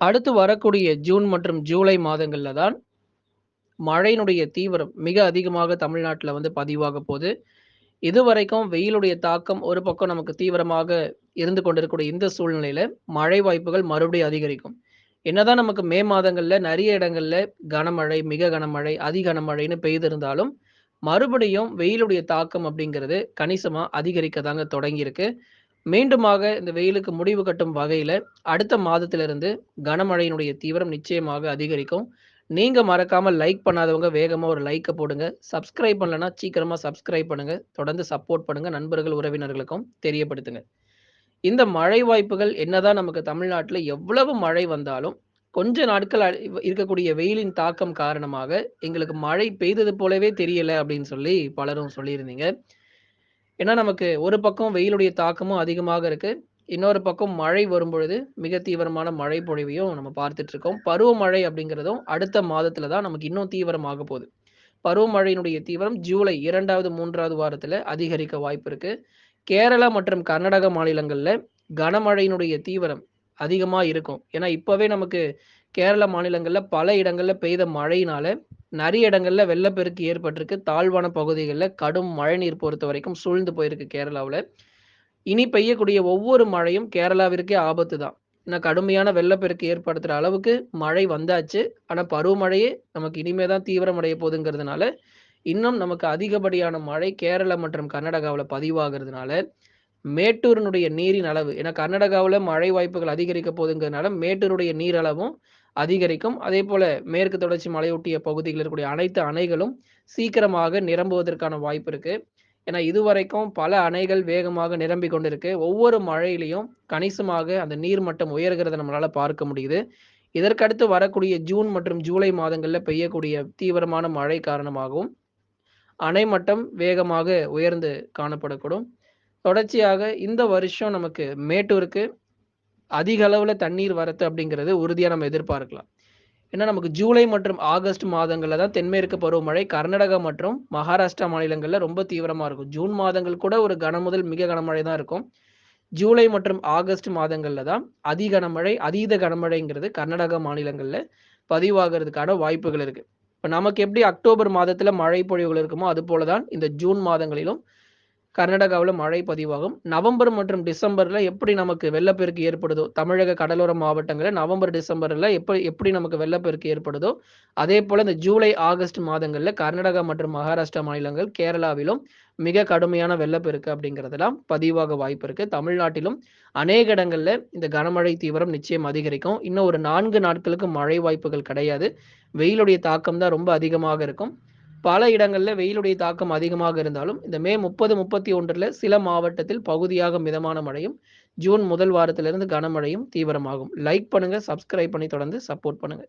அடுத்து வரக்கூடிய ஜூன் மற்றும் ஜூலை மாதங்கள்ல தான் மழையினுடைய தீவிரம் மிக அதிகமாக தமிழ்நாட்டுல பதிவாக போது. இதுவரைக்கும் வெயிலுடைய தாக்கம் ஒரு பக்கம் நமக்கு தீவிரமாக இருந்து கொண்டிருக்கக்கூடிய இந்த சூழ்நிலையில, மழை வாய்ப்புகள் மறுபடியும் அதிகரிக்கும். என்னதான் நமக்கு மே மாதங்கள்ல நெறைய இடங்கள்ல கனமழை, மிக கனமழை, அதி கனமழைன்னு பெய்திருந்தாலும், மறுபடியும் வெயிலுடைய தாக்கம் அப்படிங்கிறது கணிசமா அதிகரிக்க தாங்க தொடங்கியிருக்கு. மீண்டுமாக இந்த வெயிலுக்கு முடிவு கட்டும் வகையில, அடுத்த மாதத்திலிருந்து கனமழையினுடைய தீவிரம் நிச்சயமாக அதிகரிக்கும். நீங்க மறக்காம லைக் பண்ணாதவங்க வேகமா ஒரு லைக்க போடுங்க. சப்ஸ்கிரைப் பண்ணலன்னா சீக்கிரமா சப்ஸ்கிரைப் பண்ணுங்க. தொடர்ந்து சப்போர்ட் பண்ணுங்க. நண்பர்கள், உறவினர்களுக்கும் தெரியப்படுத்துங்க. இந்த மழை வாய்ப்புகள் என்னதான் நமக்கு தமிழ்நாட்டுல எவ்வளவு மழை வந்தாலும், கொஞ்ச நாட்கள் இருக்கக்கூடிய வெயிலின் தாக்கம் காரணமாக, எங்களுக்கு மழை பெய்தது போலவே தெரியல அப்படின்னு சொல்லி பலரும் சொல்லியிருந்தீங்க. ஏன்னா, நமக்கு ஒரு பக்கம் வெயிலுடைய தாக்கமும் அதிகமாக இருக்கு. இன்னொரு பக்கம் மழை வரும்பொழுது, மிக தீவிரமான மழை பொழிவையும் நம்ம பார்த்துட்டு இருக்கோம். பருவமழை அப்படிங்கிறதும் அடுத்த மாதத்துல தான் நமக்கு இன்னும் தீவிரமாக போது. பருவமழையினுடைய தீவிரம் ஜூலை 2வது, 3வது வாரத்துல அதிகரிக்க வாய்ப்பு இருக்கு. கேரளா மற்றும் கர்நாடக மாநிலங்கள்ல கனமழையினுடைய தீவிரம் அதிகமா இருக்கும். ஏன்னா, இப்பவே நமக்கு கேரள மாநிலங்கள்ல பல இடங்கள்ல பெய்த மழையினால, நெறைய இடங்கள்ல வெள்ளப்பெருக்கு ஏற்பட்டிருக்கு. தாழ்வான பகுதிகள்ல கடும் மழைநீர் பொறுத்தவரைக்கும் சூழ்ந்து போயிருக்கு கேரளாவுல. இனி பெய்யக்கூடிய ஒவ்வொரு மழையும் கேரளாவிற்கே ஆபத்து தான். ஏன்னா, கடுமையான வெள்ளப்பெருக்கு ஏற்படுத்துற அளவுக்கு மழை வந்தாச்சு. ஆனா, பருவமழையே நமக்கு இனிமே தான் தீவிரமடைய போதுங்கிறதுனால, இன்னும் நமக்கு அதிகப்படியான மழை கேரளா மற்றும் கர்நாடகாவுல பதிவாகிறதுனால, மேட்டூரினுடைய நீரின் அளவு ஏன்னா கர்நாடகாவுல மழை வாய்ப்புகள் அதிகரிக்க போதுங்கிறதுனால, மேட்டூருடைய நீர் அளவும் அதிகரிக்கும். அதேபோல மேற்கு தொடர்ச்சி மலையொட்டிய பகுதியில் இருக்கக்கூடிய அனைத்து அணைகளும் சீக்கிரமாக நிரம்புவதற்கான வாய்ப்பு இருக்கு. ஏன்னா இதுவரைக்கும் பல அணைகள் வேகமாக நிரம்பிக் கொண்டிருக்கு. ஒவ்வொரு மழையிலயும் கணிசமாக அந்த நீர் மட்டம் உயர்கிறத நம்மளால பார்க்க முடியுது. இதற்கடுத்து வரக்கூடிய ஜூன் மற்றும் ஜூலை மாதங்கள்ல பெய்யக்கூடிய தீவிரமான மழை காரணமாகவும், அணை மட்டம் வேகமாக உயர்ந்து காணப்படக்கூடும். தொடர்ச்சியாக இந்த வருஷம் நமக்கு மேட்டூருக்கு அதிக அளவுல தண்ணீர் வரத்து அப்படிங்கிறது உறுதியா நம்ம எதிர்பார்க்கலாம். ஏன்னா நமக்கு ஜூலை மற்றும் ஆகஸ்ட் மாதங்கள்ல தான் தென்மேற்கு பருவமழை கர்நாடகா மற்றும் மகாராஷ்டிரா மாநிலங்கள்ல ரொம்ப தீவிரமா இருக்கும். ஜூன் மாதங்கள் கூட ஒரு கனமுதல் மிக கனமழை தான் இருக்கும். ஜூலை மற்றும் ஆகஸ்ட் மாதங்கள்ல தான் அதி கனமழை, அதீத கனமழைங்கிறது கர்நாடகா மாநிலங்கள்ல பதிவாகிறதுக்கான வாய்ப்புகள் இருக்கு. இப்ப நமக்கு எப்படி அக்டோபர் மாதத்துல மழை பொழிவுகள் இருக்குமோ, அதுபோல தான் இந்த ஜூன் மாதங்களிலும் கர்நாடகாவுல மழை பதிவாகும். நவம்பர் மற்றும் டிசம்பர்ல எப்படி நமக்கு வெள்ளப்பெருக்கு ஏற்படுதோ, தமிழக கடலோர மாவட்டங்கள்ல நவம்பர், டிசம்பர்ல எப்படி நமக்கு வெள்ளப்பெருக்கு ஏற்படுதோ, அதேபோல இந்த ஜூலை, ஆகஸ்ட் மாதங்கள்ல கர்நாடகா மற்றும் மகாராஷ்டிரா மாநிலங்கள், கேரளாவிலும் மிக கடுமையான வெள்ளப்பெருக்கு அப்படிங்கிறதெல்லாம் பதிவாக வாய்ப்பு இருக்கு. தமிழ்நாட்டிலும் அநேக இடங்கள்ல இந்த கனமழை தீவிரம் நிச்சயம் அதிகரிக்கும். இன்னும் ஒரு 4 நாட்களுக்கு மழை வாய்ப்புகள் கிடையாது. வெயிலுடைய தாக்கம் தான் ரொம்ப அதிகமாக இருக்கும். பல இடங்கள்ல வெயிலுடைய தாக்கம் அதிகமாக இருந்தாலும், இந்த மே 30, 31ல சில மாவட்டத்தில் பகுதியாக மிதமான மழையும், ஜூன் முதல் வாரத்திலிருந்து கனமழையும் தீவிரமாகும். லைக் பண்ணுங்க, சப்ஸ்கிரைப் பண்ணி தொடர்ந்து சப்போர்ட் பண்ணுங்க.